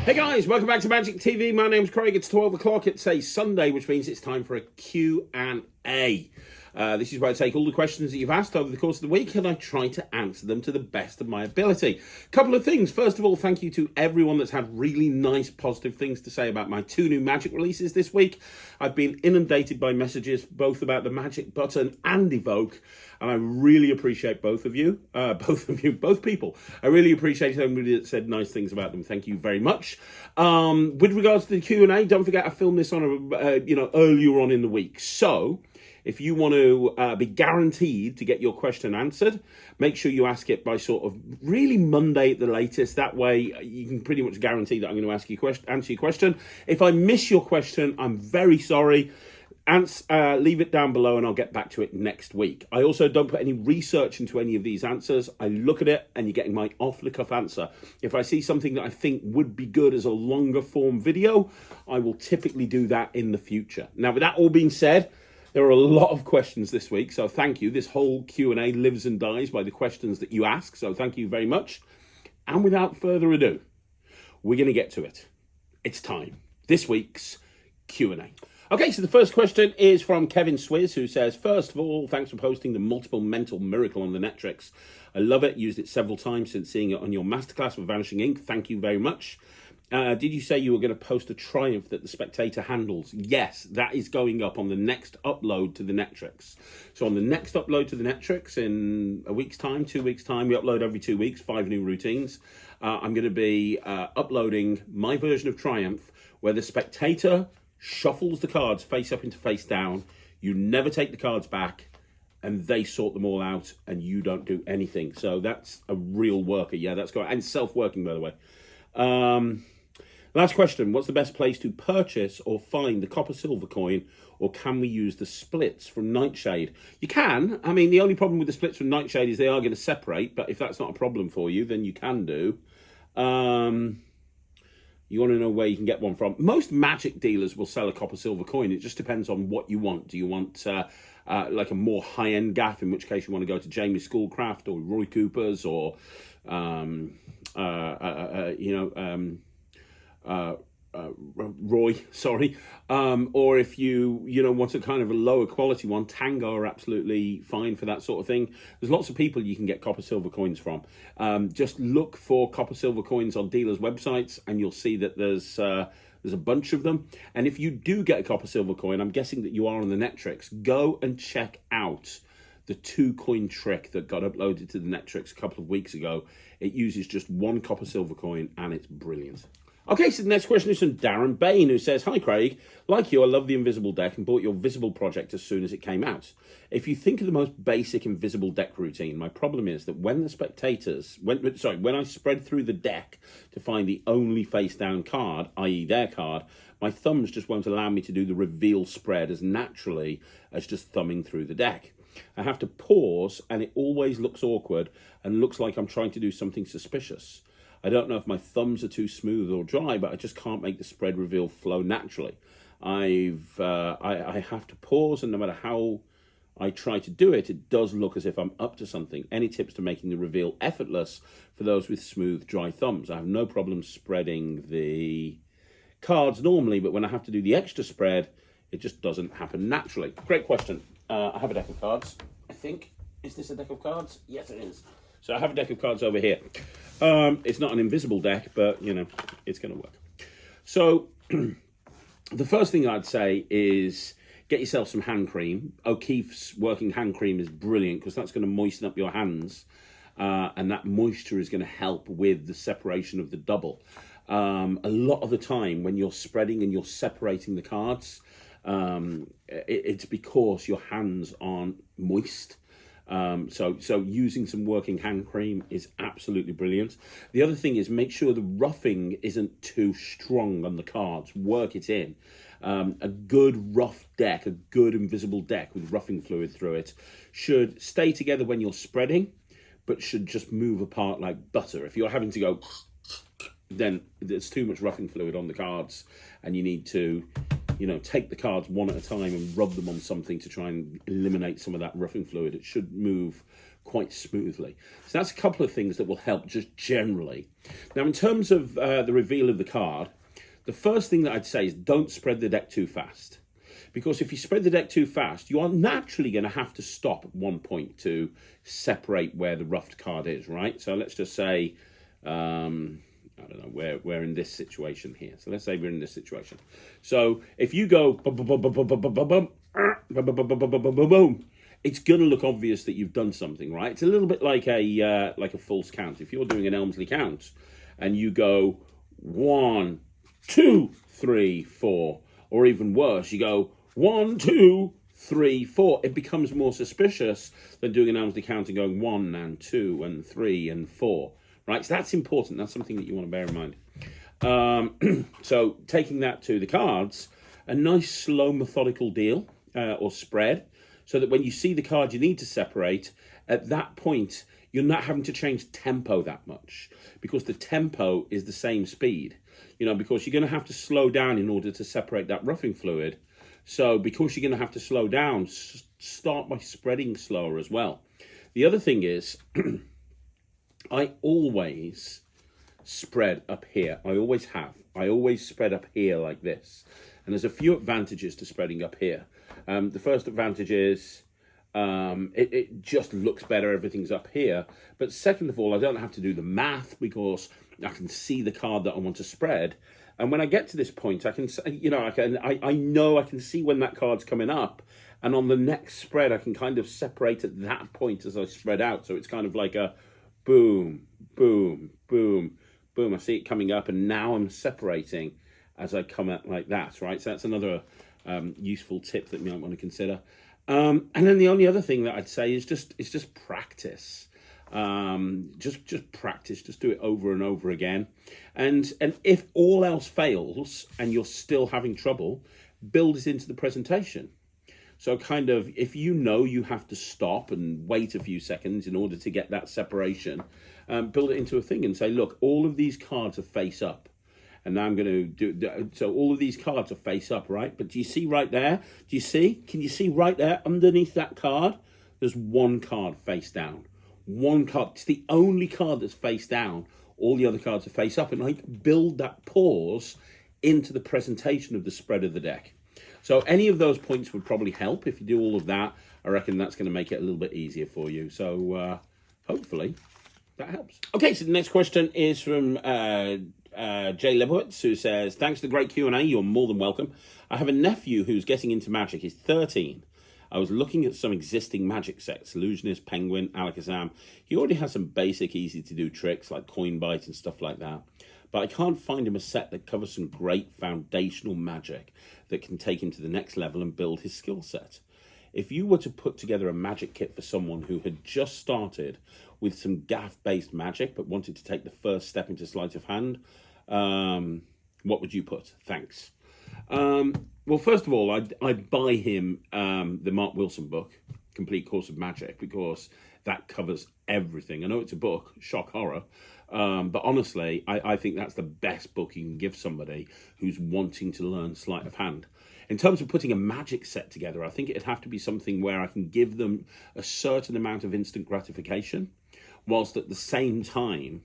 Hey guys, welcome back to Magic TV. My name's Craig. It's 12 o'clock. It's a Sunday, which means it's time for a Q&A. This is where I take all the questions that you've asked over the course of the week and I try to answer them to the best of my ability. Couple of things. First of all, thank you to everyone that's had really nice, positive things to say about my 2 new Magic releases this week. I've been inundated by messages both about the Magic Button and Evoke, and I really appreciate both people. I really appreciate everybody that said nice things about them. Thank you very much. With regards to the Q&A, don't forget I filmed this on earlier on in the week. So if you want to be guaranteed to get your question answered, make sure you ask it by sort of really Monday at the latest. That way you can pretty much guarantee that I'm going to answer your question. If I miss your question, I'm very sorry. Leave it down below and I'll get back to it next week. I also don't put any research into any of these answers. I look at it and you're getting my off-the-cuff answer. If I see something that I think would be good as a longer form video, I will typically do that in the future. Now, with that all being said, there are a lot of questions this week, so thank you. This whole Q&A lives and dies by the questions that you ask, so thank you very much. And without further ado, we're going to get to it. It's time. This week's Q&A. Okay, so the first question is from Kevin Swizz, who says, first of all, thanks for posting the multiple mental miracle on the Netrix. I love it. Used it several times since seeing it on your masterclass with Vanishing Ink. Thank you very much. Did you say you were going to post a triumph that the spectator handles? Yes, that is going up on the next upload to the Netrix. So on the next upload to the Netrix in a week's time, 2 weeks' time, we upload every 2 weeks, 5 new routines. I'm going to be uploading my version of Triumph where the spectator shuffles the cards face up into face down. You never take the cards back and they sort them all out and you don't do anything. So that's a real worker. Yeah, that's going, and self-working, by the way. Last question, what's the best place to purchase or find the copper silver coin, or can we use the splits from Nightshade? You can. I mean, the only problem with the splits from Nightshade is they are going to separate, but if that's not a problem for you, then you can do. You want to know where you can get one from. Most Magic dealers will sell a copper silver coin. It just depends on what you want. Do you want like a more high-end gaff, in which case you want to go to Jamie's Schoolcraft or Roy Cooper's or Roy, sorry. Or if you want a kind of a lower quality one, Tango are absolutely fine for that sort of thing. There's lots of people you can get copper silver coins from. Just look for copper silver coins on dealers' websites and you'll see that there's a bunch of them. And if you do get a copper silver coin, I'm guessing that you are on the Netrix, go and check out the 2-coin trick that got uploaded to the Netrix a couple of weeks ago. It uses just 1 copper silver coin and it's brilliant. Okay, so the next question is from Darren Bain, who says, hi Craig, like you, I love the Invisible deck and bought your Visible project as soon as it came out. If you think of the most basic Invisible deck routine, my problem is that when I spread through the deck to find the only face down card, i.e. their card, my thumbs just won't allow me to do the reveal spread as naturally as just thumbing through the deck. I have to pause and it always looks awkward and looks like I'm trying to do something suspicious. I don't know if my thumbs are too smooth or dry, but I just can't make the spread reveal flow naturally. I have to pause, and no matter how I try to do it, it does look as if I'm up to something. Any tips to making the reveal effortless for those with smooth, dry thumbs? I have no problem spreading the cards normally, but when I have to do the extra spread, it just doesn't happen naturally. Great question. I have a deck of cards, I think. Is this a deck of cards? Yes, it is. So I have a deck of cards over here. It's not an Invisible deck, but, it's going to work. So the first thing I'd say is get yourself some hand cream. O'Keeffe's working hand cream is brilliant because that's going to moisten up your hands. And that moisture is going to help with the separation of the double. A lot of the time when you're spreading and you're separating the cards, it's because your hands aren't moist. So using some working hand cream is absolutely brilliant. The other thing is make sure the roughing isn't too strong on the cards. Work it in. A good rough deck, a good Invisible deck with roughing fluid through it should stay together when you're spreading, but should just move apart like butter. If you're having to go, then there's too much roughing fluid on the cards and you need to take the cards one at a time and rub them on something to try and eliminate some of that roughing fluid. It should move quite smoothly. So that's a couple of things that will help just generally. Now, in terms of the reveal of the card, the first thing that I'd say is don't spread the deck too fast. Because if you spread the deck too fast, you are naturally going to have to stop at one point to separate where the roughed card is, right? So let's just say, I don't know, we're in this situation here. So let's say we're in this situation. So if you go boom, it's going to look obvious that you've done something, right? It's a little bit like a false count. If you're doing an Elmsley count and you go 1, 2, 3, 4, or even worse, you go 1, 2, 3, 4. It becomes more suspicious than doing an Elmsley count and going 1 and 2 and 3 and 4. Right, so that's important. That's something that you want to bear in mind. So taking that to the cards, a nice slow methodical deal or spread, so that when you see the card you need to separate, at that point you're not having to change tempo that much, because the tempo is the same speed. Because you're going to have to slow down in order to separate that roughing fluid. So because you're going to have to slow down, start by spreading slower as well. The other thing is, I always spread up here. I always have. I always spread up here like this. And there's a few advantages to spreading up here. The first advantage is it just looks better. Everything's up here. But second of all, I don't have to do the math because I can see the card that I want to spread. And when I get to this point, I can, I know I can see when that card's coming up. And on the next spread, I can kind of separate at that point as I spread out. So it's kind of like a boom, boom, boom, boom. I see it coming up, and now I'm separating as I come out like that, right? So that's another useful tip that you might want to consider. And then the only other thing that I'd say is just practice. Just practice. Just do it over and over again. And if all else fails and you're still having trouble, build it into the presentation. So kind of, if you have to stop and wait a few seconds in order to get that separation, build it into a thing and say, look, all of these cards are face up. And now I'm going to do, so all of these cards are face up, right? But do you see right there? Can you see right there underneath that card? There's one card face down. One card. It's the only card that's face down. All the other cards are face up. And build that pause into the presentation of the spread of the deck. So any of those points would probably help. If you do all of that, I reckon that's going to make it a little bit easier for you. So hopefully that helps. Okay, so the next question is from Jay Lebowitz, who says, thanks for the great Q&A. You're more than welcome. I have a nephew who's getting into magic. He's 13. I was looking at some existing magic sets, Illusionist, Penguin, Alakazam. He already has some basic, easy-to-do tricks like Coin Bite and stuff like that. But I can't find him a set that covers some great foundational magic that can take him to the next level and build his skill set. If you were to put together a magic kit for someone who had just started with some gaff-based magic but wanted to take the first step into sleight of hand, what would you put? Thanks. Well, first of all, I'd buy him the Mark Wilson book, Complete Course of Magic, because that covers everything. I know it's a book, shock horror, but honestly, I think that's the best book you can give somebody who's wanting to learn sleight of hand. In terms of putting a magic set together, I think it'd have to be something where I can give them a certain amount of instant gratification, whilst at the same time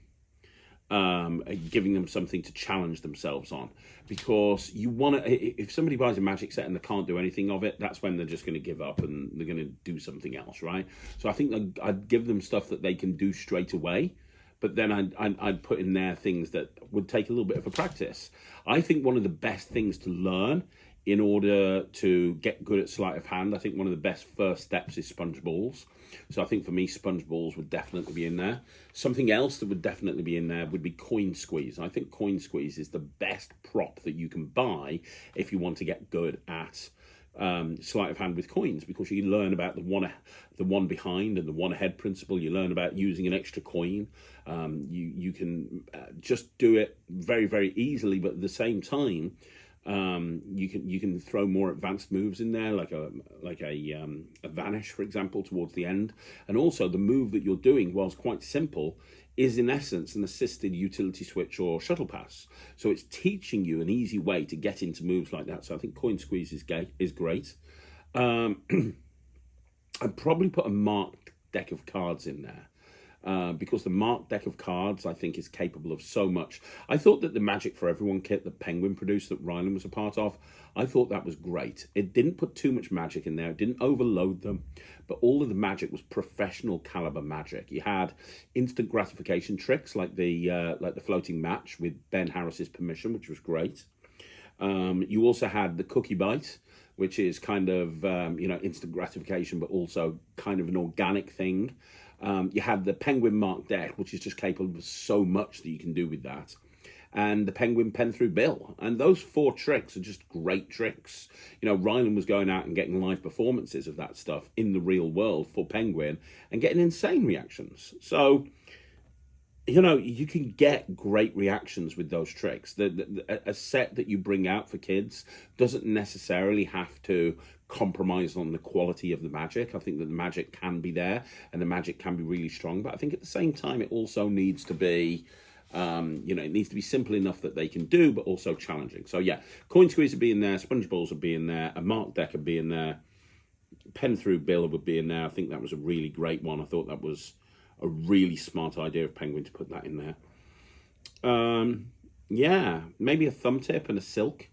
giving them something to challenge themselves on. Because you want to, if somebody buys a magic set and they can't do anything of it, that's when they're just going to give up and they're going to do something else, right? So I think I'd give them stuff that they can do straight away, but then I'd put in there things that would take a little bit of a practice. I think one of the best things to learn in order to get good at sleight of hand, I think one of the best first steps is sponge balls. So I think for me, sponge balls would definitely be in there. Something else that would definitely be in there would be coin squeeze. I think coin squeeze is the best prop that you can buy if you want to get good at sleight of hand with coins, because you can learn about the one behind and the one ahead principle. You learn about using an extra coin. You can just do it very, very easily, but at the same time, You can throw more advanced moves in there, like a vanish, for example, towards the end. And also the move that you're doing, whilst quite simple, is in essence an assisted utility switch or shuttle pass. So it's teaching you an easy way to get into moves like that. So I think coin squeeze is great. I'd probably put a marked deck of cards in there. Because the marked deck of cards, I think, is capable of so much. I thought that the Magic for Everyone kit that Penguin produced, that Ryland was a part of, I thought that was great. It didn't put too much magic in there. It didn't overload them. But all of the magic was professional caliber magic. You had instant gratification tricks like the floating match with Ben Harris's permission, which was great. You also had the cookie bite, which is kind of, instant gratification, but also kind of an organic thing. You had the Penguin Mark deck, which is just capable of so much that you can do with that. And the Penguin Pen Through Bill. And those 4 tricks are just great tricks. Ryland was going out and getting live performances of that stuff in the real world for Penguin and getting insane reactions. So, you can get great reactions with those tricks. A set that you bring out for kids doesn't necessarily have to compromise on the quality of the magic. I think that the magic can be there and the magic can be really strong. But I think at the same time, it also needs to be, it needs to be simple enough that they can do, but also challenging. So yeah, coin squeeze would be in there, sponge balls would be in there, a mark deck would be in there, pen through bill would be in there. I think that was a really great one. I thought that was a really smart idea of Penguin to put that in there. Yeah, maybe a thumb tip and a silk,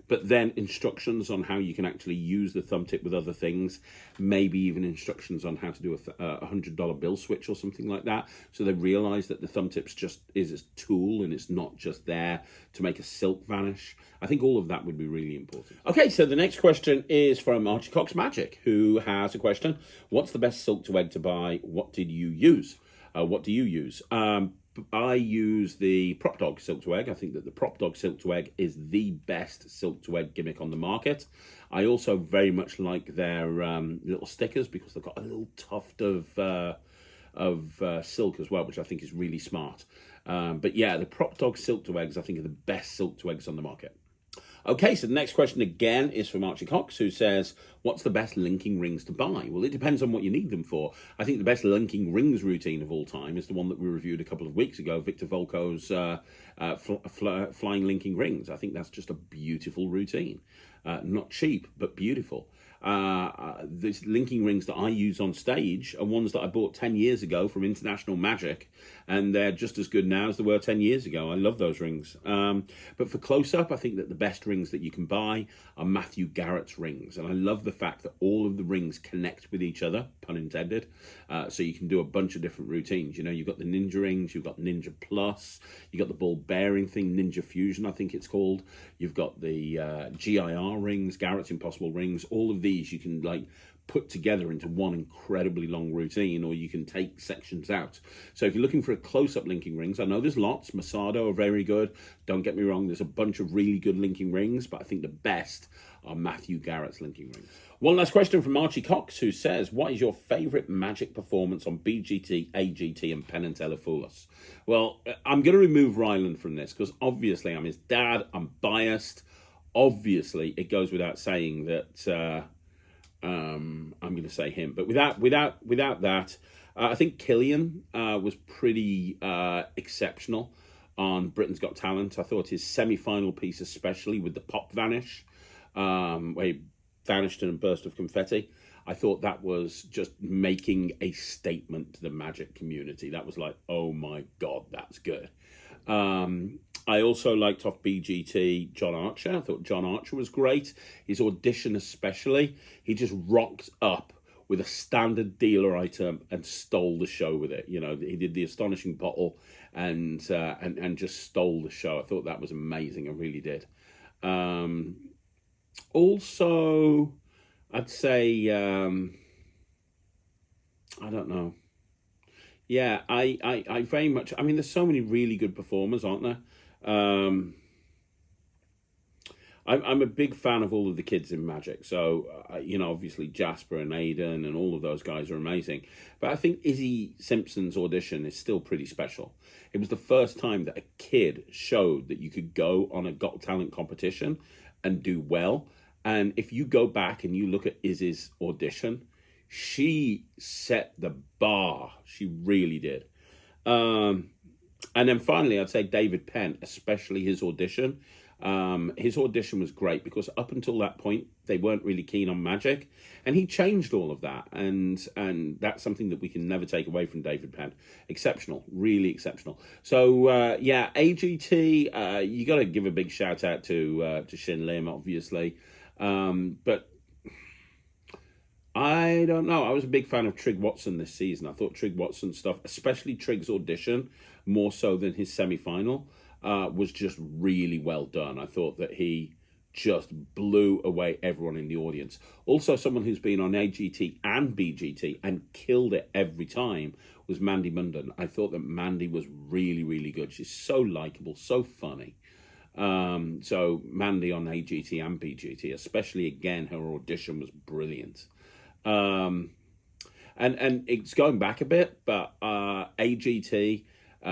but then instructions on how you can actually use the thumb tip with other things, maybe even instructions on how to do a $100 bill switch or something like that. So they realize that the thumb tips just is a tool and it's not just there to make a silk vanish. I think all of that would be really important. Okay, so the next question is from Archie Cox Magic, who has a question. What's the best silk to egg to buy? What did you use? What do you use? I use the Prop Dog Silk to Egg. I think that the Prop Dog Silk to Egg is the best Silk to Egg gimmick on the market. I also very much like their little stickers because they've got a little tuft of silk as well, which I think is really smart. But yeah, the Prop Dog Silk to Eggs I think are the best Silk to Eggs on the market. Okay, so the next question again is from Archie Cox, who says, what's the best linking rings to buy? Well, it depends on what you need them for. I think the best linking rings routine of all time is the one that we reviewed a couple of weeks ago, Victor Volko's flying linking rings. I think that's just a beautiful routine. Not cheap, but beautiful. The linking rings that I use on stage are ones that I bought 10 years ago from International Magic, and they're just as good now as they were 10 years ago. I love those rings. But for close-up, I think that the best rings that you can buy are Matthew Garrett's rings, and I love the fact that all of the rings connect with each other, pun intended, so you can do a bunch of different routines. You've got the Ninja rings, you've got Ninja Plus, you've got the ball bearing thing, Ninja Fusion, I think it's called. You've got the GIR rings, Garrett's Impossible rings. All of these you can put together into one incredibly long routine, or you can take sections out. So if you're looking for a close-up linking rings, I know there's lots. Masado are very good. Don't get me wrong, there's a bunch of really good linking rings, but I think the best are Matthew Garrett's linking rings. One last question from Archie Cox, who says, what is your favourite Magic performance on BGT, AGT and Penn and Teller Fool Us? Well, I'm going to remove Ryland from this because obviously I'm his dad, I'm biased. Obviously, it goes without saying that I'm going to say him. But without that, I think Killian was pretty exceptional on Britain's Got Talent. I thought his semi-final piece, especially with the pop vanish, where he vanished in a burst of confetti, I thought that was just making a statement to the Magic community. That was like, oh my God, that's good. I also liked off BGT John Archer. I thought John Archer was great. His audition especially, he just rocked up with a standard dealer item and stole the show with it. He did the astonishing bottle and just stole the show. I thought that was amazing. I really did. Also, I'd say, I don't know. Yeah, I very much, there's so many really good performers, aren't there? I'm a big fan of all of the kids in Magic. So, obviously Jasper and Aiden and all of those guys are amazing. But I think Izzy Simpson's audition is still pretty special. It was the first time that a kid showed that you could go on a Got Talent competition and do well. And if you go back and you look at Izzy's audition, she set the bar. She really did. And then finally, I'd say David Penn, especially his audition. His audition was great because up until that point, they weren't really keen on magic. And he changed all of that. And that's something that we can never take away from David Penn. Exceptional, really exceptional. So, yeah, AGT, you got to give a big shout out to Shin Lim, obviously. But I don't know. I was a big fan of Trig Watson this season. I thought Trig Watson's stuff, especially Trig's audition, more so than his semi-final, was just really well done. I thought that he just blew away everyone in the audience. Also, someone who's been on AGT and BGT and killed it every time was Mandy Munden. I thought that Mandy was really, really good. She's so likable, so funny. So Mandy on AGT and BGT, especially again, her audition was brilliant. And it's going back a bit, but AGT,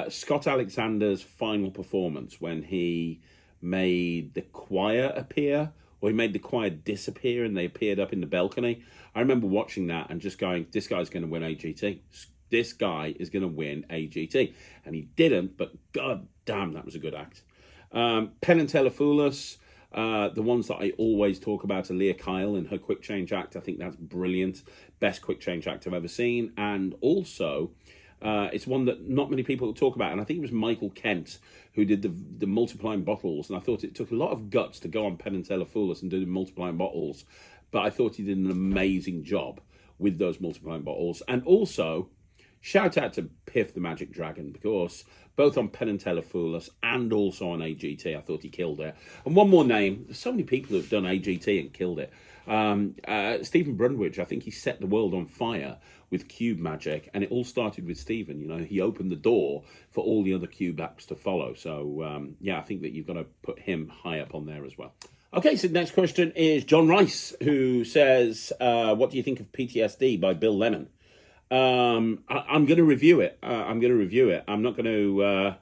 Scott Alexander's final performance when he made the choir appear, or he made the choir disappear and they appeared up in the balcony. I remember watching that and just going, this guy's going to win AGT. This guy is going to win AGT. And he didn't, but god damn, that was a good act. Penn and Teller Fool Us, the ones that I always talk about are Leah Kyle and her quick change act. I think that's brilliant. Best quick change act I've ever seen. And also, it's one that not many people talk about. And I think it was Michael Kent who did the multiplying bottles. And I thought it took a lot of guts to go on Penn and Teller Fool Us and do the multiplying bottles. But I thought he did an amazing job with those multiplying bottles. And also, shout out to Piff the Magic Dragon, because both on Penn and Teller Fool Us and also on AGT, I thought he killed it. And one more name, there's so many people who've done AGT and killed it. Stephen Brundwich, I think he set the world on fire with cube magic, and it all started with Stephen. You know, he opened the door for all the other cube acts to follow. So, yeah, I think that you've got to put him high up on there as well. Okay, so the next question is John Rice, who says, what do you think of PTSD by Bill Lemon? I'm going to review it. I'm not going to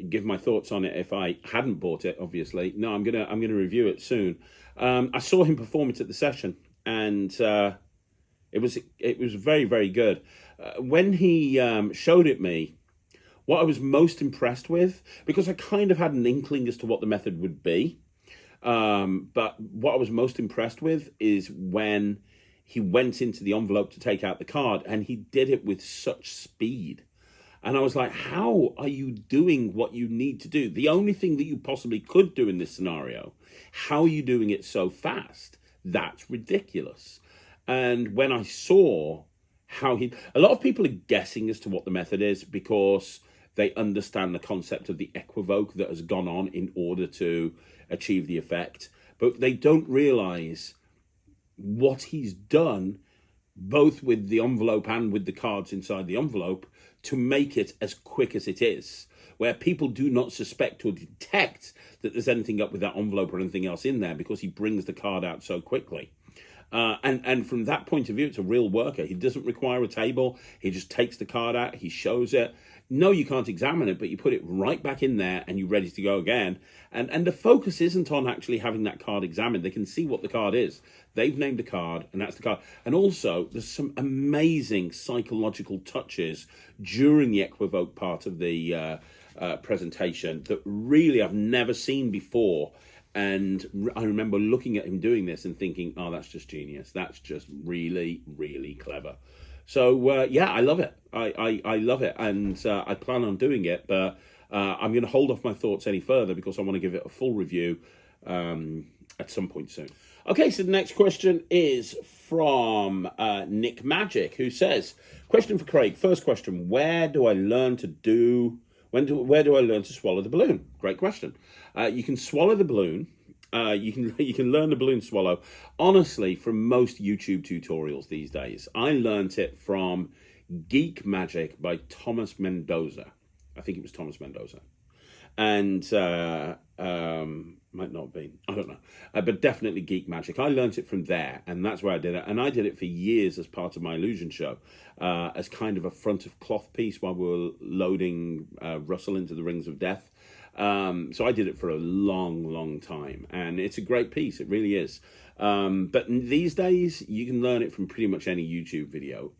give my thoughts on it if I hadn't bought it, obviously. No, I'm going to review it soon. I saw him perform it at the session, and it was very, very good. When he showed it me, what I was most impressed with, because I kind of had an inkling as to what the method would be, but what I was most impressed with is when he went into the envelope to take out the card, and he did it with such speed. And I was like, how are you doing what you need to do? The only thing that you possibly could do in this scenario, how are you doing it so fast? That's ridiculous. And when I saw how a lot of people are guessing as to what the method is because they understand the concept of the equivoke that has gone on in order to achieve the effect, but they don't realize what he's done, both with the envelope and with the cards inside the envelope, to make it as quick as it is, where people do not suspect or detect that there's anything up with that envelope or anything else in there, because he brings the card out so quickly. And from that point of view, it's a real worker. He doesn't require a table. He just takes the card out, he shows it. No, you can't examine it, but you put it right back in there and you're ready to go again. And the focus isn't on actually having that card examined. They can see what the card is. They've named a card, and that's the card. And also, there's some amazing psychological touches during the equivoke part of the presentation that really I've never seen before. And I remember looking at him doing this and thinking, oh, that's just genius. That's just really, really clever. So, yeah, I love it. I love it. And I plan on doing it. But I'm going to hold off my thoughts any further because I want to give it a full review at some point soon. Okay, so the next question is from Nick Magic, who says, question for Craig. First question, where do I learn to swallow the balloon? Great question. You can swallow the balloon. You can learn the balloon swallow, honestly, from most YouTube tutorials these days. I learned it from Geek Magic by Thomas Mendoza. I think it was Thomas Mendoza. And might not have been, I don't know, but definitely Geek Magic. I learned it from there, and that's where I did it. And I did it for years as part of my illusion show, as kind of a front of cloth piece while we were loading Russell into the Rings of Death. So I did it for a long time, and it's a great piece. It really is. But these days, you can learn it from pretty much any YouTube video.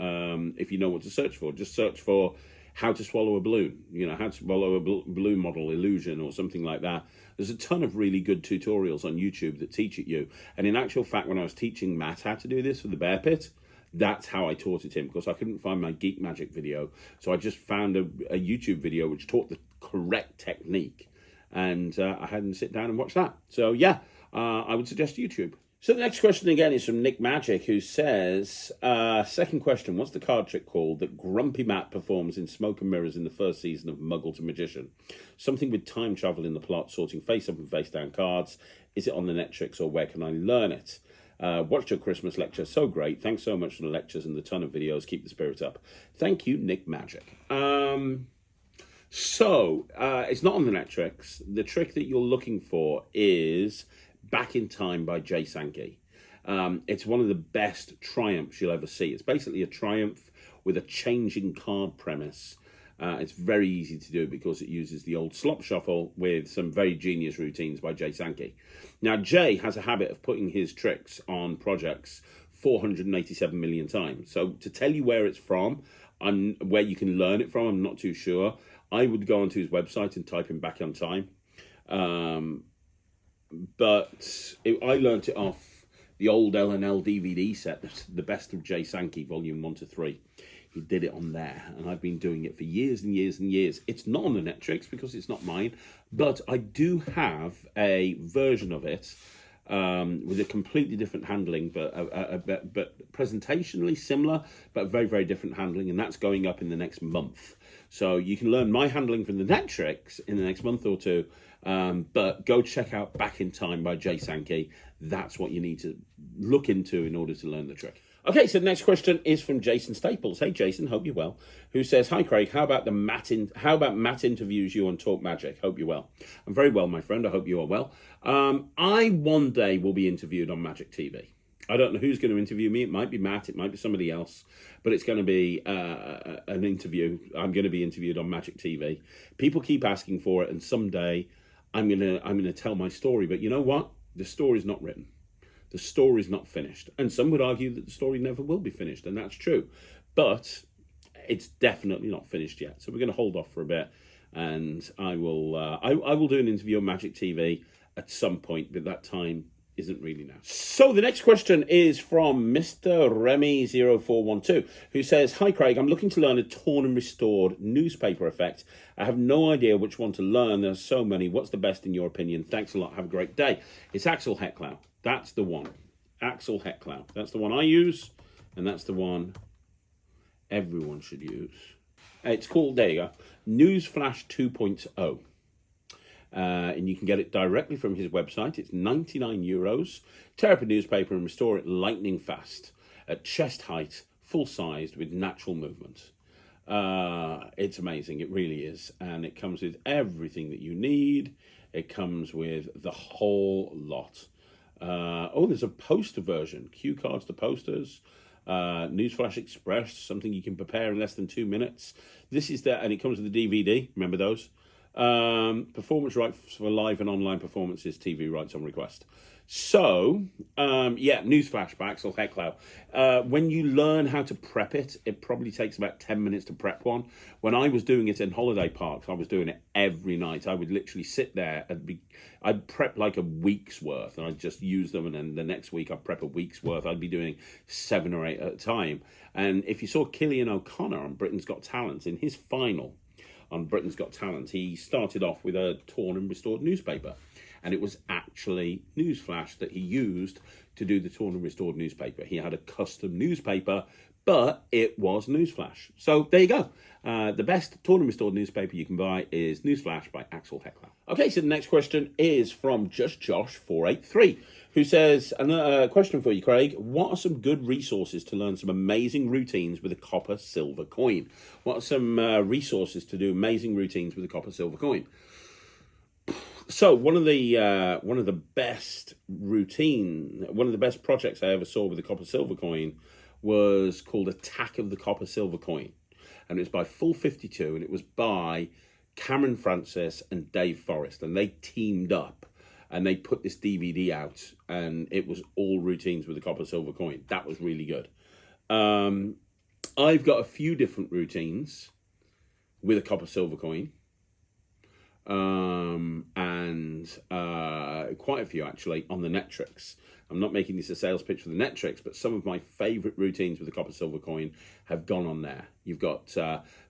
If you know what to search for, just search for how to swallow a balloon, how to swallow a balloon model illusion or something like that. There's a ton of really good tutorials on YouTube that teach it you. And in actual fact, when I was teaching Matt how to do this for the bear pit, that's how I taught it him, because I couldn't find my Geek Magic video. So I just found a YouTube video which taught the correct technique. And I had him sit down and watch that. So yeah, I would suggest YouTube. So the next question again is from Nick Magic, who says, second question, what's the card trick called that Grumpy Matt performs in Smoke and Mirrors in the first season of Muggle to Magician? Something with time travel in the plot, sorting face up and face down cards. Is it on the Netrix, or where can I learn it? Watched your Christmas lecture, so great. Thanks so much for the lectures and the ton of videos. Keep the spirit up. Thank you, Nick Magic. So it's not on the Netrix. The trick that you're looking for is Back in Time by Jay Sankey. It's one of the best triumphs you'll ever see. It's basically a triumph with a changing card premise. It's very easy to do because it uses the old slop shuffle with some very genius routines by Jay Sankey. Now, Jay has a habit of putting his tricks on projects 487 million times. So to tell you where it's from, where you can learn it from, I'm not too sure. I would go onto his website and type in Back on Time. I learnt it off the old L&L DVD set, the Best of Jay Sankey, volume 1 to 3. He did it on there, and I've been doing it for years and years and years. It's not on the Netrix because it's not mine, but I do have a version of it with a completely different handling, but presentationally similar, but very, very different handling, and that's going up in the next month. So you can learn my handling from the Netrix in the next month or two, but go check out Back in Time by Jay Sankey. That's what you need to look into in order to learn the trick. Okay, so the next question is from Jason Staples. Hey, Jason, hope you're well. Who says, hi, Craig, how about Matt interviews you on Talk Magic? Hope you're well. I'm very well, my friend. I hope you are well. I one day will be interviewed on Magic TV. I don't know who's going to interview me. It might be Matt. It might be somebody else. But it's going to be an interview. I'm going to be interviewed on Magic TV. People keep asking for it, and someday I'm gonna tell my story. But you know what? The story's not written. The story's not finished. And some would argue that the story never will be finished, and that's true. But it's definitely not finished yet. So we're going to hold off for a bit, and I will do an interview on Magic TV at some point, but that time isn't really now. So the next question is from Mr. Remy0412, who says, hi Craig, I'm looking to learn a torn and restored newspaper effect. I have no idea which one to learn. There's so many. What's the best in your opinion? Thanks a lot. Have a great day. It's Axel Hecklau. That's the one. Axel Hecklau. That's the one I use, and that's the one everyone should use. It's called, there you go, Newsflash 2.0. And you can get it directly from his website. It's €99. Tear up a newspaper and restore it lightning fast at chest height, full-sized with natural movement. It's amazing. It really is. And it comes with everything that you need. It comes with the whole lot. There's a poster version. Cue cards to posters. Newsflash Express, something you can prepare in less than 2 minutes. This is that, and it comes with a DVD. Remember those? Performance rights for live and online performances, TV rights on request. So, Newsflash by Axel Hecklau. When you learn how to prep it, it probably takes about 10 minutes to prep one. When I was doing it in holiday parks, I was doing it every night. I would literally sit there and I'd prep like a week's worth, and I'd just use them, and then the next week I'd prep a week's worth. I'd be doing 7 or 8 at a time. And if you saw Cillian O'Connor on Britain's Got Talent, in his final on Britain's Got Talent, he started off with a torn and restored newspaper. And it was actually Newsflash that he used to do the torn and restored newspaper. He had a custom newspaper, but it was Newsflash. So there you go. The best torn and restored newspaper you can buy is Newsflash by Axel Hecklau. Okay, so the next question is from Just Josh 483, who says, a question for you, Craig. What are some good resources to learn some amazing routines with a copper silver coin? What are some resources to do amazing routines with a copper silver coin? So one of the best projects I ever saw with the copper silver coin was called Attack of the Copper Silver Coin, and it was by Full 52, and it was by Cameron Francis and Dave Forrest, and they teamed up and they put this DVD out, and it was all routines with a copper silver coin. That was really good. I've got a few different routines with a copper silver coin, and quite a few actually on the Netrix. I'm not making this a sales pitch for the Netrix, but some of my favorite routines with the copper silver coin have gone on there. You've got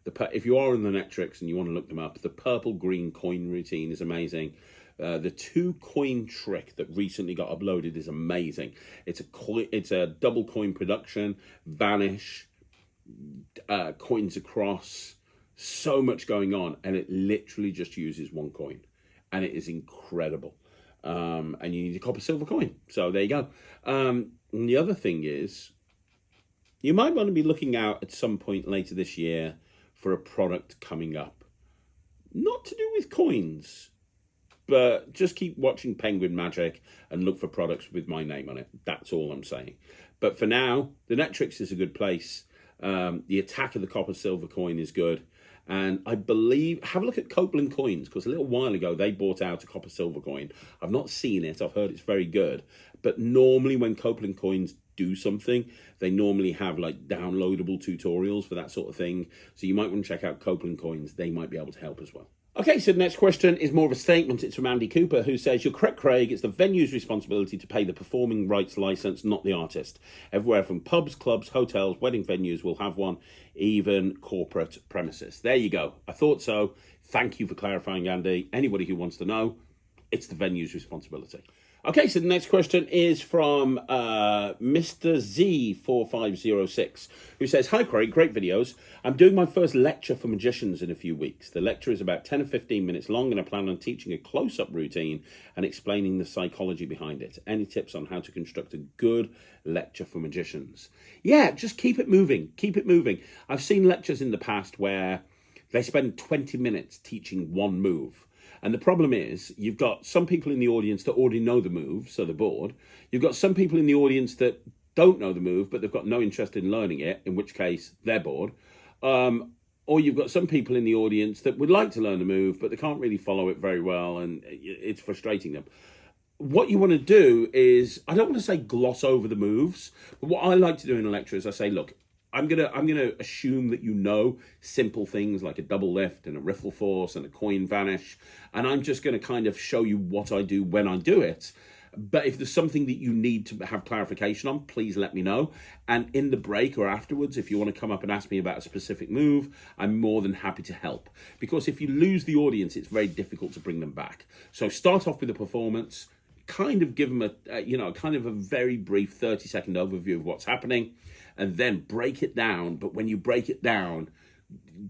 if you are on the Netrix and you want to look them up, the purple green coin routine is amazing. The 2 coin trick that recently got uploaded is amazing. It's a double coin production, vanish, coins across, so much going on, and it literally just uses 1 coin, and it is incredible. And you need a copper silver coin. So there you go. And the other thing is, you might want to be looking out at some point later this year for a product coming up. Not to do with coins, but just keep watching Penguin Magic and look for products with my name on it. That's all I'm saying. But for now, the Netrix is a good place. The attack of the copper silver coin is good. And I believe, have a look at Copeland Coins, because a little while ago they bought out a copper silver coin. I've not seen it. I've heard it's very good. But normally when Copeland Coins do something, they normally have like downloadable tutorials for that sort of thing. So you might want to check out Copeland Coins. They might be able to help as well. Okay, so the next question is more of a statement. It's from Andy Cooper, who says, "You're correct, Craig. It's the venue's responsibility to pay the performing rights license, not the artist. Everywhere from pubs, clubs, hotels, wedding venues will have one, even corporate premises." There you go. I thought so. Thank you for clarifying, Andy. Anybody who wants to know, it's the venue's responsibility. Okay, so the next question is from Mr. Z4506, who says, "Hi Craig, great videos. I'm doing my first lecture for magicians in a few weeks. The lecture is about 10 or 15 minutes long, and I plan on teaching a close-up routine and explaining the psychology behind it. Any tips on how to construct a good lecture for magicians?" Yeah, just keep it moving. Keep it moving. I've seen lectures in the past where they spend 20 minutes teaching one move. And the problem is, you've got some people in the audience that already know the move, so they're bored. You've got some people in the audience that don't know the move, but they've got no interest in learning it, in which case they're bored. Or you've got some people in the audience that would like to learn the move, but they can't really follow it very well, and it's frustrating them. What you want to do is, I don't want to say gloss over the moves, but what I like to do in a lecture is I say, look, I'm gonna assume that you know simple things like a double lift and a riffle force and a coin vanish, and I'm just gonna kind of show you what I do when I do it. But if there's something that you need to have clarification on, please let me know. And in the break or afterwards, if you want to come up and ask me about a specific move, I'm more than happy to help. Because if you lose the audience, it's very difficult to bring them back. So start off with a performance, kind of give them a very brief 30-second overview of what's happening, and then break it down. But when you break it down,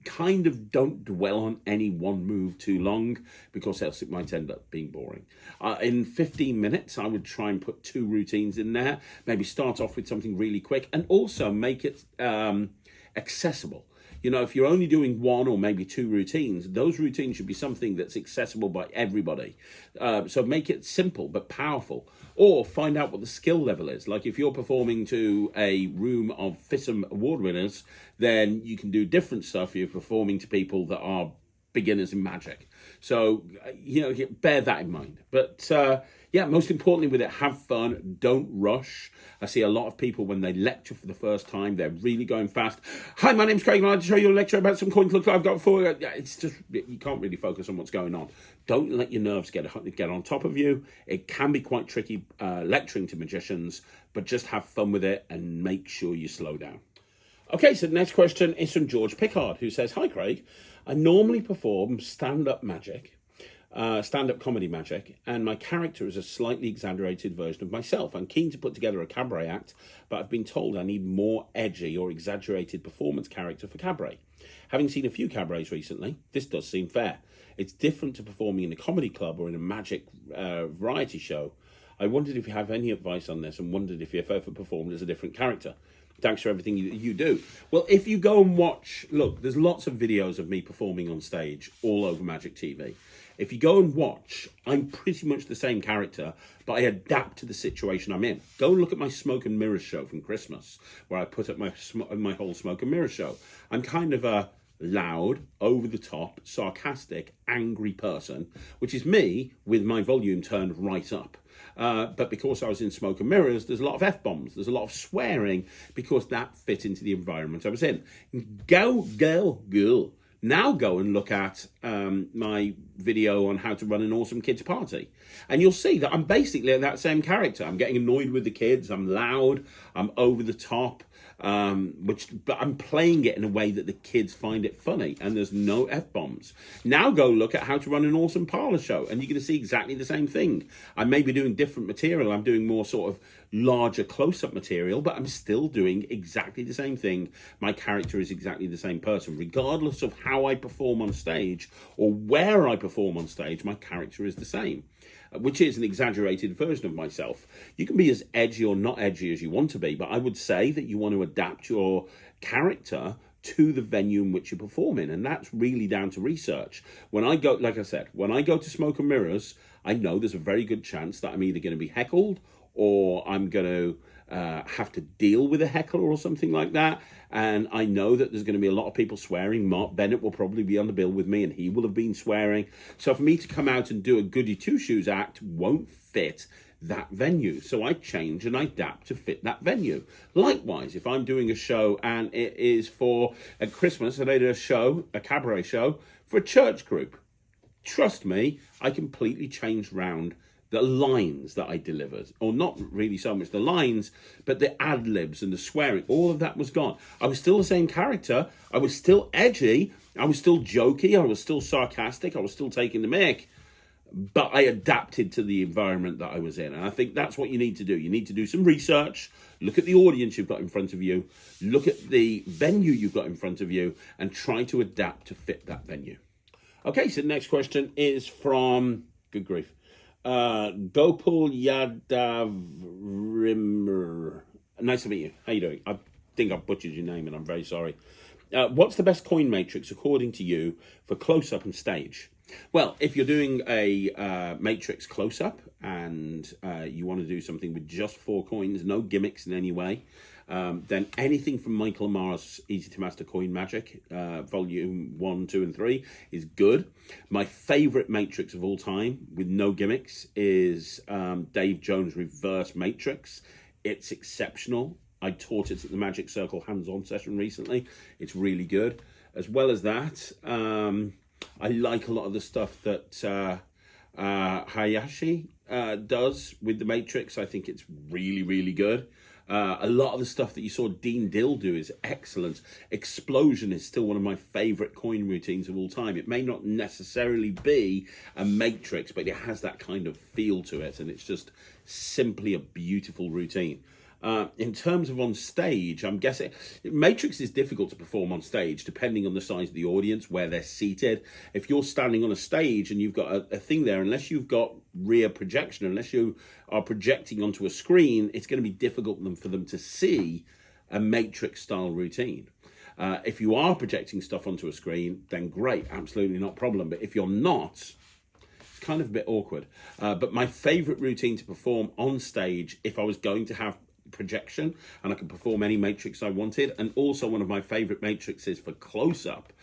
kind of don't dwell on any one move too long, because else it might end up being boring. In 15 minutes, I would try and put 2 routines in there. Maybe start off with something really quick, and also make it accessible. You know, if you're only doing 1 or maybe 2 routines, those routines should be something that's accessible by everybody. So make it simple but powerful. Or find out what the skill level is. Like if you're performing to a room of FISM award winners, then you can do different stuff. You're performing to people that are beginners in magic. So, bear that in mind. But most importantly with it, have fun. Don't rush. I see a lot of people when they lecture for the first time, they're really going fast. "Hi, my name's Craig, and I'd like to show you a lecture about some coin clicks I've got for you." It's just, you can't really focus on what's going on. Don't let your nerves get on top of you. It can be quite tricky lecturing to magicians, but just have fun with it and make sure you slow down. Okay, so the next question is from George Pickard, who says, "Hi, Craig. I normally perform stand-up comedy magic, and my character is a slightly exaggerated version of myself. I'm keen to put together a cabaret act, but I've been told I need more edgy or exaggerated performance character for cabaret. Having seen a few cabarets recently, this does seem fair. It's different to performing in a comedy club or in a magic variety show. I wondered if you have any advice on this, and wondered if you've ever performed as a different character. Thanks for everything you do." Well, if you go and watch, look, there's lots of videos of me performing on stage all over Magic TV. If you go and watch, I'm pretty much the same character, but I adapt to the situation I'm in. Go and look at my Smoke and Mirrors show from Christmas, where I put up my whole Smoke and Mirrors show. I'm kind of a loud, over the top, sarcastic, angry person, which is me with my volume turned right up. But because I was in Smoke and Mirrors, there's a lot of F-bombs, there's a lot of swearing, because that fit into the environment I was in. Go, girl, girl. Now go and look at my video on how to run an awesome kids party. And you'll see that I'm basically that same character. I'm getting annoyed with the kids, I'm loud, I'm over the top, but I'm playing it in a way that the kids find it funny, and there's no F-bombs. Now go look at how to run an awesome parlor show, and you're going to see exactly the same thing. I may be doing different material, I'm doing more sort of larger close-up material, but I'm still doing exactly the same thing. My character is exactly the same person. Regardless of how I perform on stage or where I perform on stage, my character is the same, which is an exaggerated version of myself. You can be as edgy or not edgy as you want to be, but I would say that you want to adapt your character to the venue in which you perform in, and that's really down to research. When I go, like I said, when I go to Smoke and Mirrors, I know there's a very good chance that I'm either going to be heckled or I'm going to have to deal with a heckler or something like that. And I know that there's going to be a lot of people swearing. Mark Bennett will probably be on the bill with me, and he will have been swearing. So for me to come out and do a goody two-shoes act won't fit that venue. So I change and I adapt to fit that venue. Likewise, if I'm doing a show and it is for at Christmas, and I did a cabaret show for a church group, trust me, I completely changed round the lines that I delivered, or not really so much the lines, but the ad-libs and the swearing, all of that was gone. I was still the same character, I was still edgy, I was still jokey, I was still sarcastic, I was still taking the mick, but I adapted to the environment that I was in. And I think that's what you need to do. You need to do some research, look at the audience you've got in front of you, look at the venue you've got in front of you, and try to adapt to fit that venue. Okay, so the next question is from, good grief, Gopal Yadav. Nice to meet you. How you doing? I think I've butchered your name and I'm very sorry. What's the best coin matrix according to you for close-up and stage? Well, if you're doing a matrix close-up and you want to do something with just 4 coins, no gimmicks in any way, then anything from Michael Amar's Easy to Master Coin Magic, volume 1, 2, and 3 is good. My favourite matrix of all time, with no gimmicks, is Dave Jones' Reverse Matrix. It's exceptional. I taught it at the Magic Circle hands-on session recently. It's really good. As well as that, I like a lot of the stuff that Hayashi does with the Matrix. I think it's really, really good. A lot of the stuff that you saw Dean Dill do is excellent. Explosion is still one of my favourite coin routines of all time. It may not necessarily be a Matrix, but it has that kind of feel to it, and it's just simply a beautiful routine. In terms of on stage, I'm guessing Matrix is difficult to perform on stage depending on the size of the audience, where they're seated. If you're standing on a stage and you've got a thing there, unless you've got rear projection, unless you are projecting onto a screen, it's going to be difficult for them to see a Matrix style routine. If you are projecting stuff onto a screen, then great, absolutely not a problem. But if you're not, it's kind of a bit awkward. But my favourite routine to perform on stage, if I was going to have projection and I could perform any matrix I wanted, and also one of my favorite matrices for close-up,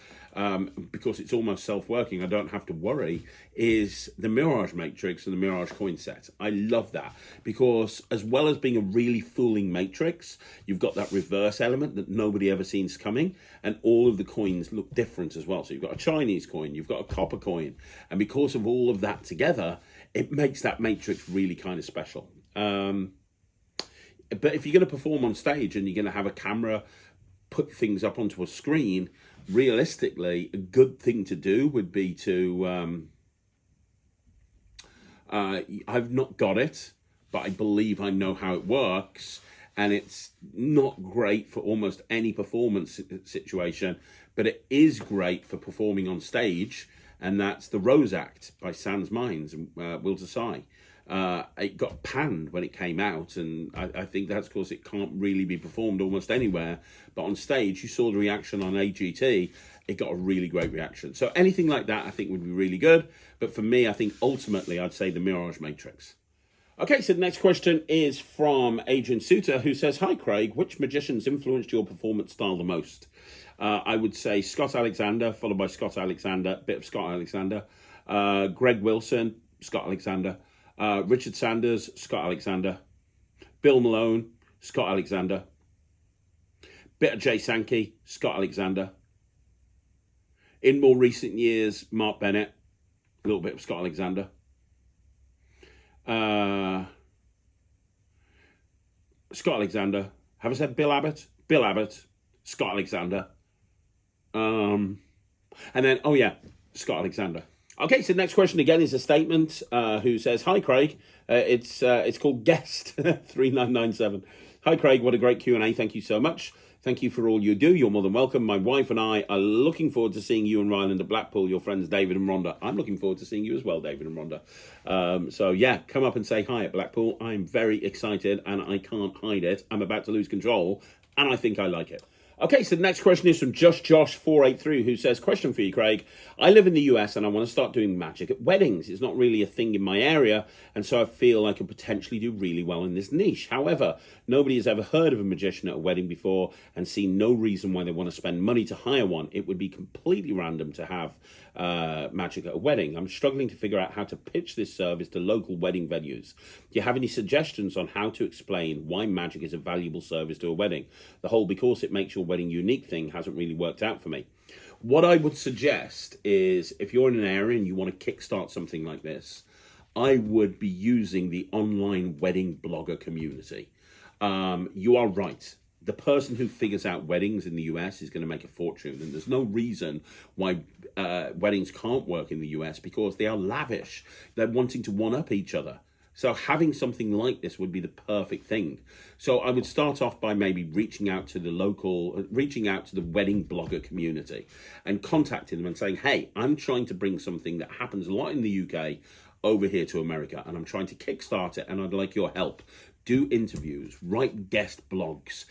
because it's almost self-working, I don't have to worry, is the Mirage Matrix and the Mirage coin set. I love that because as well as being a really fooling matrix, you've got that reverse element that nobody ever sees coming, and all of the coins look different as well. So you've got a Chinese coin, you've got a copper coin, and because of all of that together, it makes that matrix really kind of special. But if you're going to perform on stage and you're going to have a camera put things up onto a screen, realistically, a good thing to do would be to... I've not got it, but I believe I know how it works. And it's not great for almost any performance situation, but it is great for performing on stage. And that's the Rose Act by Sans Minds and Will Desai. It got panned when it came out, and I think that's because it can't really be performed almost anywhere. But on stage, you saw the reaction on AGT, it got a really great reaction. So anything like that I think would be really good. But for me, I think ultimately I'd say the Mirage Matrix. Okay, so the next question is from Adrian Suter, who says, "Hi Craig, which magicians influenced your performance style the most?" I would say Scott Alexander, followed by Scott Alexander, bit of Scott Alexander, Greg Wilson, Scott Alexander, Richard Sanders, Scott Alexander, Bill Malone, Scott Alexander, bit of Jay Sankey, Scott Alexander. In more recent years, Mark Bennett, a little bit of Scott Alexander. Scott Alexander. Have I said Bill Abbott? Bill Abbott, Scott Alexander. And then, oh yeah, Scott Alexander. Okay, so the next question again is a statement who says, "Hi Craig, it's called Guest 3997. Hi Craig, what a great Q&A. Thank you so much. Thank you for all you do. You're more than welcome. My wife and I are looking forward to seeing you and Ryland at Blackpool, your friends David and Rhonda. I'm looking forward to seeing you as well, David and Rhonda. So yeah, come up and say hi at Blackpool. I'm very excited and I can't hide it. I'm about to lose control and I think I like it." Okay, so the next question is from JustJosh483, who says, "Question for you, Craig. I live in the US and I want to start doing magic at weddings. It's not really a thing in my area, and so I feel I could potentially do really well in this niche. However, nobody has ever heard of a magician at a wedding before and see no reason why they want to spend money to hire one. It would be completely random to have magic at a wedding. I'm struggling to figure out how to pitch this service to local wedding venues. Do you have any suggestions on how to explain why magic is a valuable service to a wedding? The whole because it makes your wedding unique thing hasn't really worked out for me." What I would suggest is, if you're in an area and you want to kickstart something like this, I would be using the online wedding blogger community. You are right. The person who figures out weddings in the US is going to make a fortune, and there's no reason why weddings can't work in the US, because they are lavish. They're wanting to one-up each other. So having something like this would be the perfect thing. So I would start off by maybe reaching out to the wedding blogger community and contacting them and saying, "Hey, I'm trying to bring something that happens a lot in the UK over here to America, and I'm trying to kickstart it, and I'd like your help. Do interviews, write guest blogs,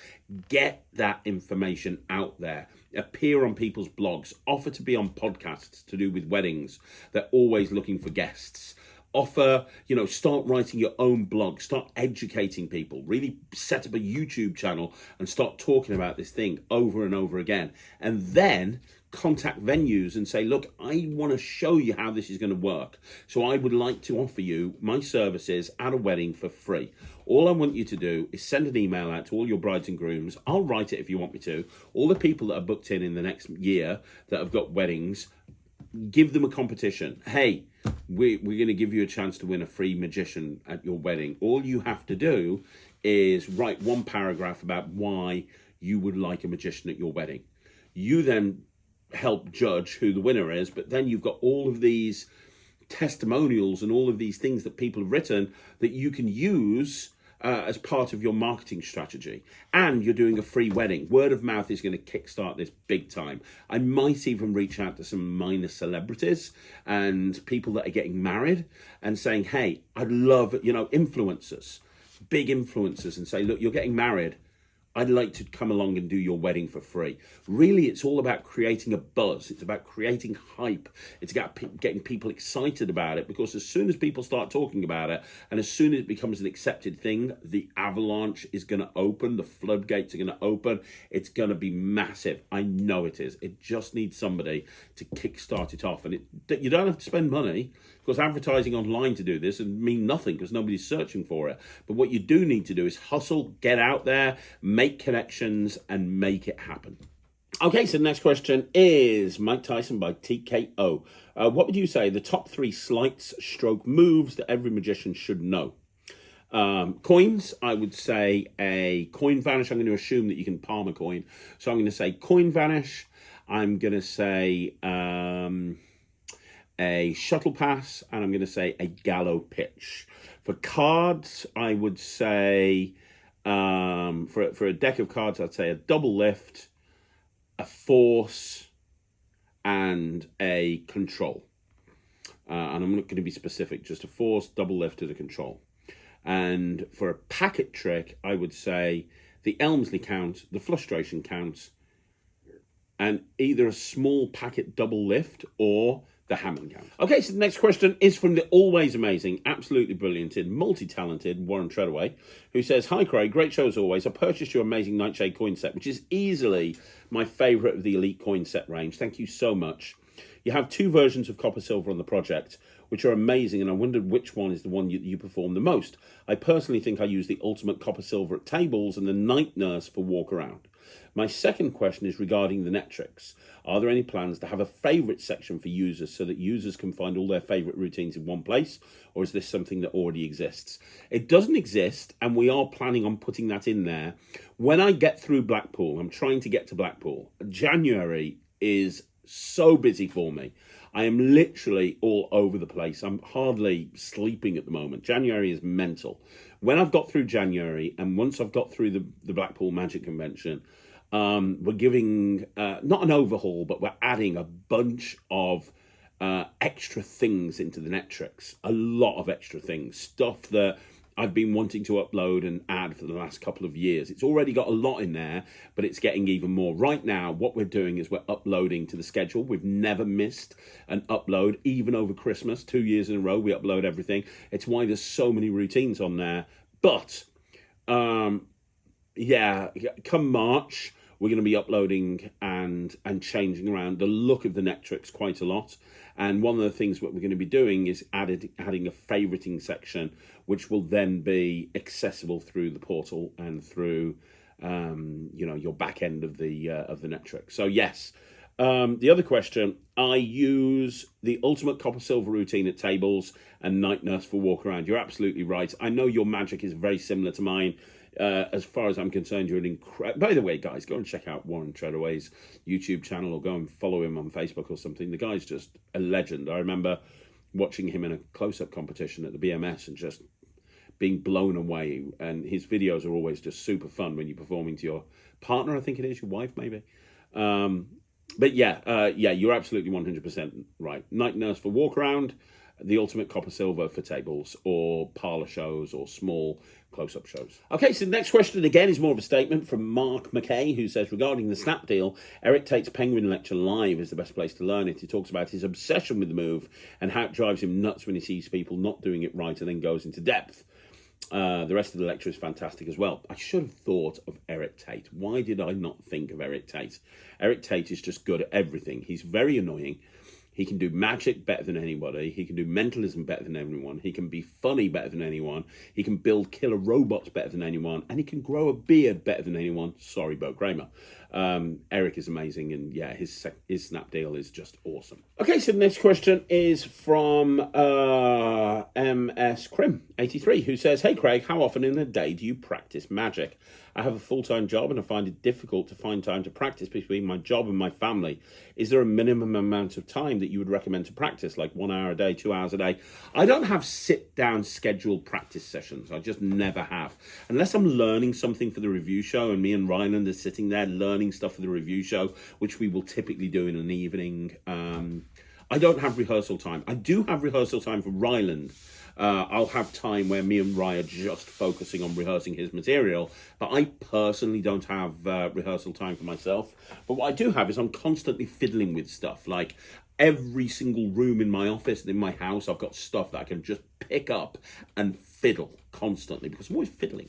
get that information out there, appear on people's blogs, offer to be on podcasts to do with weddings. They're always looking for guests. Offer, start writing your own blog, start educating people, really set up a YouTube channel and start talking about this thing over and over again. And then contact venues and say, look, I want to show you how this is going to work. So I would like to offer you my services at a wedding for free. All I want you to do is send an email out to all your brides and grooms. I'll write it if you want me to. All the people that are booked in the next year that have got weddings, give them a competition. Hey, we're going to give you a chance to win a free magician at your wedding. All you have to do is write one paragraph about why you would like a magician at your wedding. You then help judge who the winner is, but then you've got all of these testimonials and all of these things that people have written that you can use as part of your marketing strategy. And you're doing a free wedding. Word of mouth is going to kickstart this big time. I might even reach out to some minor celebrities and people that are getting married and saying, hey, I'd love, influencers, big influencers, and say, look, you're getting married. I'd like to come along and do your wedding for free. Really, it's all about creating a buzz. It's about creating hype. It's about getting people excited about it, because as soon as people start talking about it and as soon as it becomes an accepted thing, the avalanche is going to open. The floodgates are going to open. It's going to be massive. I know it is. It just needs somebody to kickstart it off. And you don't have to spend money, because advertising online to do this would mean nothing because nobody's searching for it. But what you do need to do is hustle, get out there, make connections, and make it happen. Okay, so the next question is Mike Tyson by TKO. What would you say the top 3 sleights stroke moves that every magician should know? Coins, I would say a coin vanish. I'm going to assume that you can palm a coin. So I'm going to say coin vanish. I'm going to say a shuttle pass, and I'm going to say a gallow pitch. For cards, I would say, for a deck of cards, I'd say a double lift, a force, and a control. And I'm not going to be specific, just a force, double lift, and a control. And for a packet trick, I would say the Elmsley count, the frustration count, and either a small packet double lift or the Hammond count. Okay, so the next question is from the always amazing, absolutely brilliant, multi-talented Warren Treadaway, who says, "Hi Craig, great show as always. I purchased your amazing Nightshade coin set, which is easily my favourite of the elite coin set range. Thank you so much. You have 2 versions of copper silver on the project, which are amazing, and I wondered which one is the one you perform the most. I personally think I use the ultimate copper silver at tables and the night nurse for walk around. My second question is regarding the Netrix. Are there any plans to have a favourite section for users so that users can find all their favourite routines in one place, or is this something that already exists?" It doesn't exist, and we are planning on putting that in there. When I get through Blackpool, I'm trying to get to Blackpool. January is so busy for me. I am literally all over the place. I'm hardly sleeping at the moment. January is mental. When I've got through January, and once I've got through the Blackpool Magic Convention, we're giving, not an overhaul, but we're adding a bunch of extra things into the Netrix. A lot of extra things. Stuff that I've been wanting to upload and add for the last couple of years. It's already got a lot in there, but it's getting even more. Right now, what we're doing is we're uploading to the schedule. We've never missed an upload, even over Christmas. 2 years in a row, we upload everything. It's why there's so many routines on there. But, yeah, come March, we're going to be uploading and changing around the look of the Netrix quite a lot. And one of the things what we're going to be doing is adding a favoriting section, which will then be accessible through the portal and through, your back end of the Netrix. So yes, the other question: I use the ultimate copper silver routine at tables and night nurse for walk around. You're absolutely right. I know your magic is very similar to mine. As far as I'm concerned, you're an incredible... By the way, guys, go and check out Warren Treadaway's YouTube channel or go and follow him on Facebook or something. The guy's just a legend. I remember watching him in a close-up competition at the BMS and just being blown away. And his videos are always just super fun when you're performing to your partner, I think it is, your wife maybe. But yeah, you're absolutely 100% right. Night nurse for walk around, the ultimate copper silver for tables or parlour shows or small close-up shows. Okay, so the next question again is more of a statement from Mark McKay, who says, regarding the Snap deal, Eric Tate's Penguin Lecture live is the best place to learn it. He talks about his obsession with the move and how it drives him nuts when he sees people not doing it right and then goes into depth. The rest of the lecture is fantastic as well. I should have thought of Eric Tate. Why did I not think of Eric Tate? Eric Tate is just good at everything. He's very annoying. He can do magic better than anybody. He can do mentalism better than anyone. He can be funny better than anyone. He can build killer robots better than anyone. And he can grow a beard better than anyone. Sorry, Bo Kramer. Eric is amazing. And yeah, his Snap deal is just awesome. Okay, so the next question is from MS Crim 83, who says, "Hey Craig, how often in a day do you practice magic? I have a full-time job and I find it difficult to find time to practice between my job and my family. Is there a minimum amount of time that you would recommend to practice, like 1 hour a day, 2 hours a day?" I don't have sit-down scheduled practice sessions. I just never have. Unless I'm learning something for the review show and me and Ryland are sitting there learning stuff for the review show, which we will typically do in an evening. I don't have rehearsal time. I do have rehearsal time for Ryland. I'll have time where me and Rye are just focusing on rehearsing his material, but I personally don't have rehearsal time for myself. But what I do have is I'm constantly fiddling with stuff. Like every single room in my office and in my house, I've got stuff that I can just pick up and fiddle constantly because I'm always fiddling.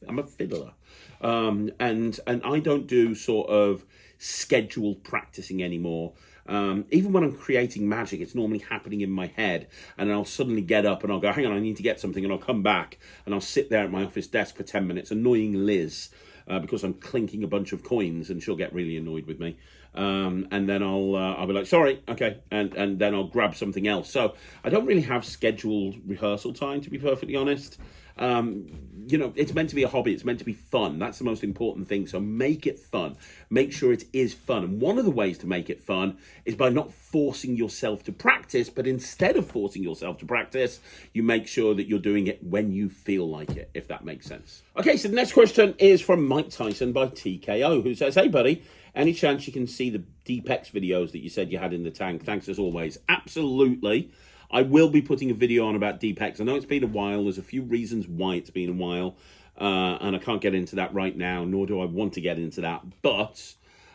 I'm a fiddler. And I don't do sort of scheduled practicing anymore. Even when I'm creating magic, it's normally happening in my head, and I'll suddenly get up and I'll go, hang on, I need to get something, and I'll come back and I'll sit there at my office desk for 10 minutes, annoying Liz, because I'm clinking a bunch of coins, and she'll get really annoyed with me. And then I'll be like, sorry, okay, and then I'll grab something else. So I don't really have scheduled rehearsal time, to be perfectly honest. It's meant to be a hobby. It's meant to be fun. That's the most important thing. So make it fun. Make sure it is fun. And one of the ways to make it fun is by not forcing yourself to practice, but instead of forcing yourself to practice, you make sure that you're doing it when you feel like it, if that makes sense. Okay, so the next question is from Mike Tyson by TKO, who says, "Hey, buddy, any chance you can see the DeepX videos that you said you had in the tank? Thanks as always." Absolutely. I will be putting a video on about DeepX. I know it's been a while. There's a few reasons why it's been a while. And I can't get into that right now, nor do I want to get into that. But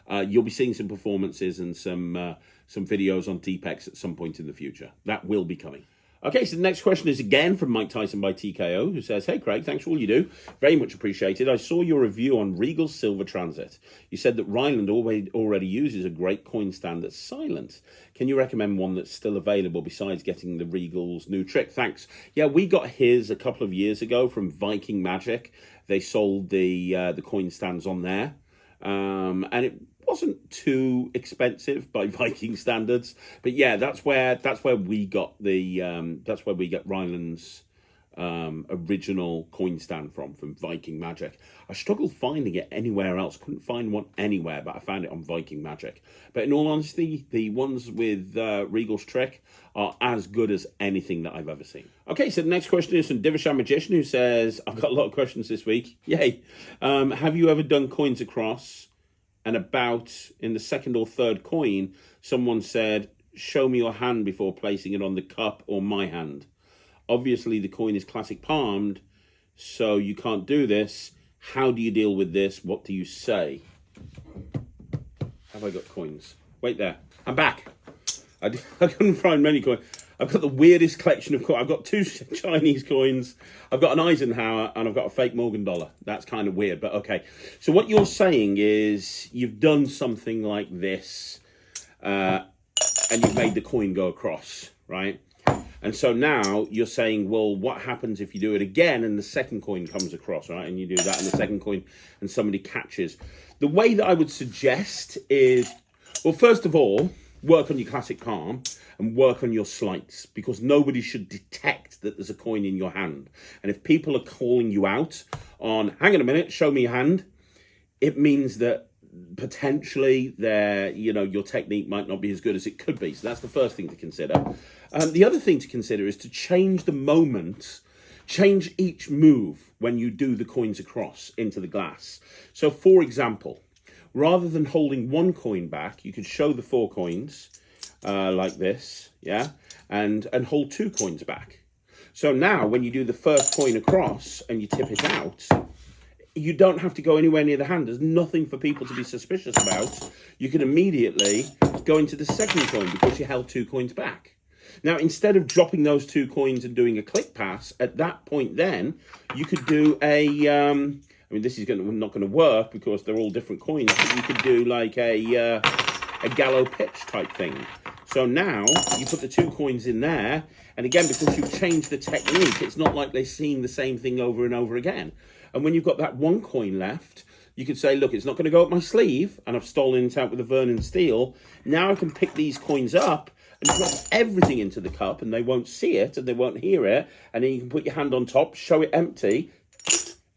you'll be seeing some performances and some videos on DeepX at some point in the future. That will be coming. Okay, so the next question is again from Mike Tyson by TKO, who says, "Hey Craig, thanks for all you do. Very much appreciated. I saw your review on Regal's Silver Transit. You said that Ryland already uses a great coin stand that's silent. Can you recommend one that's still available besides getting the Regal's new trick? Thanks." Yeah, we got his a couple of years ago from Viking Magic. They sold the coin stands on there, and it wasn't too expensive by Viking standards, but yeah, that's where we got Ryland's original coin stand from Viking Magic. I struggled finding it anywhere else. Couldn't find one anywhere, but I found it on Viking Magic. But in all honesty, the ones with Regal's trick are as good as anything that I've ever seen. Okay, so the next question is from Divishan Magician, who says, "I've got a lot of questions this week. Yay. Have you ever done coins across and about in the second or third coin, someone said, 'Show me your hand before placing it on the cup or my hand'? Obviously, the coin is classic palmed, so you can't do this. How do you deal with this? What do you say?" Have I got coins? Wait there. I'm back. I couldn't find many coins. I've got the weirdest collection of coins. I've got 2 Chinese coins. I've got an Eisenhower and I've got a fake Morgan dollar. That's kind of weird, but okay. So what you're saying is you've done something like this and you've made the coin go across, right? And so now you're saying, well, what happens if you do it again and the second coin comes across, right? And you do that and the second coin and somebody catches. The way that I would suggest is, well, first of all, work on your classic palm and work on your sleights, because nobody should detect that there's a coin in your hand. And if people are calling you out on, "Hang on a minute, show me your hand," it means that potentially your technique might not be as good as it could be. So that's the first thing to consider. The other thing to consider is to change the moment, change each move when you do the coins across into the glass. So for example, rather than holding one coin back, you could show the 4 coins like this, yeah, and hold 2 coins back. So now when you do the first coin across and you tip it out, you don't have to go anywhere near the hand. There's nothing for people to be suspicious about. You can immediately go into the second coin because you held 2 coins back. Now, instead of dropping those 2 coins and doing a click pass, at that point then, you could do this is not going to work because they're all different coins, but you could do like a gallow pitch type thing. So now you put the 2 coins in there, and again, because you've changed the technique, it's not like they're seeing the same thing over and over again. And when you've got that 1 coin left, you could say, look, it's not going to go up my sleeve, and I've stolen it out with a Vernon steel. Now I can pick these coins up and drop everything into the cup, and they won't see it and they won't hear it. And then you can put your hand on top, show it empty,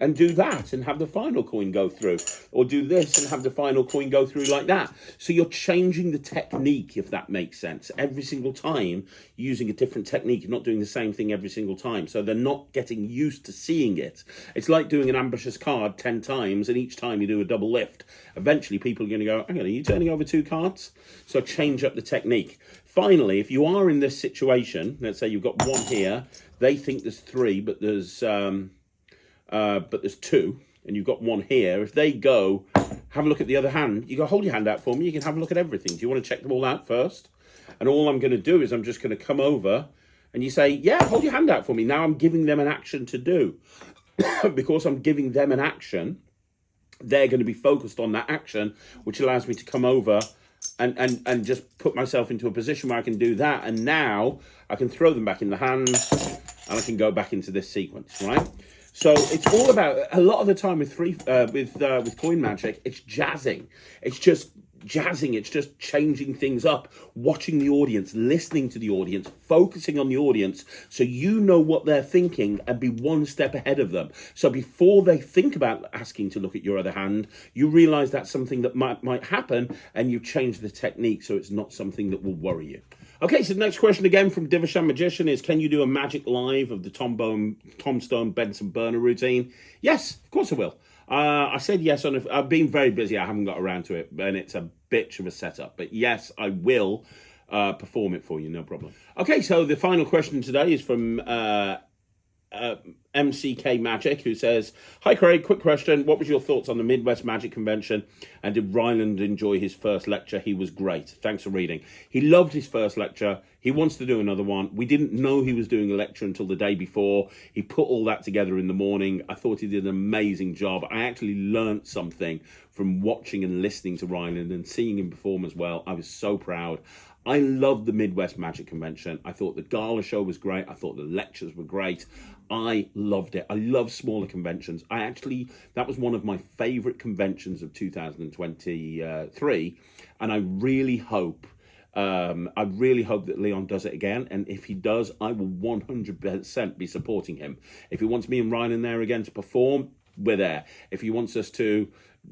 and do that and have the final coin go through, or do this and have the final coin go through like that. So you're changing the technique, if that makes sense. Every single time using a different technique, not doing the same thing every single time. So they're not getting used to seeing it. It's like doing an ambitious card 10 times and each time you do a double lift. Eventually people are going to go, hang on, are you turning over 2 cards? So change up the technique. Finally, if you are in this situation, let's say you've got 1 here, they think there's 3, but there's 2, and you've got 1 here. If they go, have a look at the other hand, you go, hold your hand out for me, you can have a look at everything. Do you want to check them all out first? And all I'm going to do is I'm just going to come over, and you say, yeah, hold your hand out for me. Now I'm giving them an action to do. Because I'm giving them an action, they're going to be focused on that action, which allows me to come over and just put myself into a position where I can do that. And now I can throw them back in the hand, and I can go back into this sequence, right? So it's all about, a lot of the time with coin magic, it's jazzing. It's just jazzing. It's just changing things up, watching the audience, listening to the audience, focusing on the audience, so you know what they're thinking and be 1 step ahead of them. So before they think about asking to look at your other hand, you realize that's something that might happen, and you change the technique so it's not something that will worry you. Okay, so the next question again from Divishan Magician is, can you do a magic live of the Tom Stone Benson burner routine? Yes, of course I will. I said yes. I've been very busy. I haven't got around to it, and it's a bitch of a setup. But yes, I will perform it for you, no problem. Okay, so the final question today is from MCK Magic, who says, "Hi Craig, quick question. What was your thoughts on the Midwest Magic Convention? And did Ryland enjoy his first lecture? He was great. Thanks for reading." He loved his first lecture. He wants to do another one. We didn't know he was doing a lecture until the day before. He put all that together in the morning. I thought he did an amazing job. I actually learnt something from watching and listening to Ryland and seeing him perform as well. I was so proud. I loved the Midwest Magic Convention. I thought the gala show was great. I thought the lectures were great. I loved it. I love smaller conventions. That was one of my favorite conventions of 2023. And I really hope that Leon does it again. And if he does, I will 100% be supporting him. If he wants me and Ryan in there again to perform, we're there. If he wants us to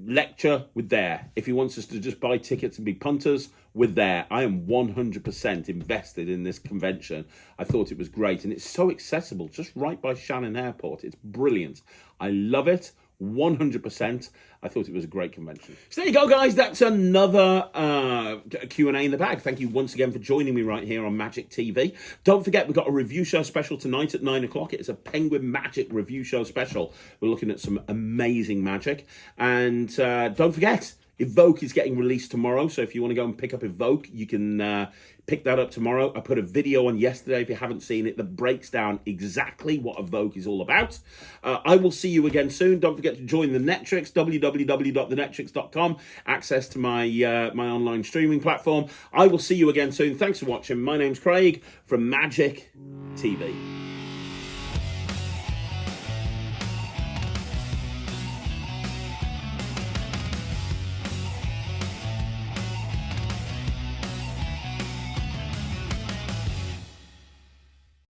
lecture, we're there. If he wants us to just buy tickets and be punters, we're there. I am 100% invested in this convention. I thought it was great, and it's so accessible, just right by Shannon Airport. It's brilliant. I love it. 100%. I thought it was a great convention. So there you go, guys. That's another Q&A in the bag. Thank you once again for joining me right here on Magic TV. Don't forget, we've got a review show special tonight at 9 o'clock. It's a Penguin Magic review show special. We're looking at some amazing magic. And don't forget, Evoke is getting released tomorrow, so if you want to go and pick up Evoke, you can pick that up tomorrow. I put a video on yesterday, if you haven't seen it, that breaks down exactly what Evoke is all about. I will see you again soon. Don't forget to join the Netrix, www.thenetrix.com, access to my my online streaming platform. I will see you again soon. Thanks for watching. My name's Craig from Magic TV.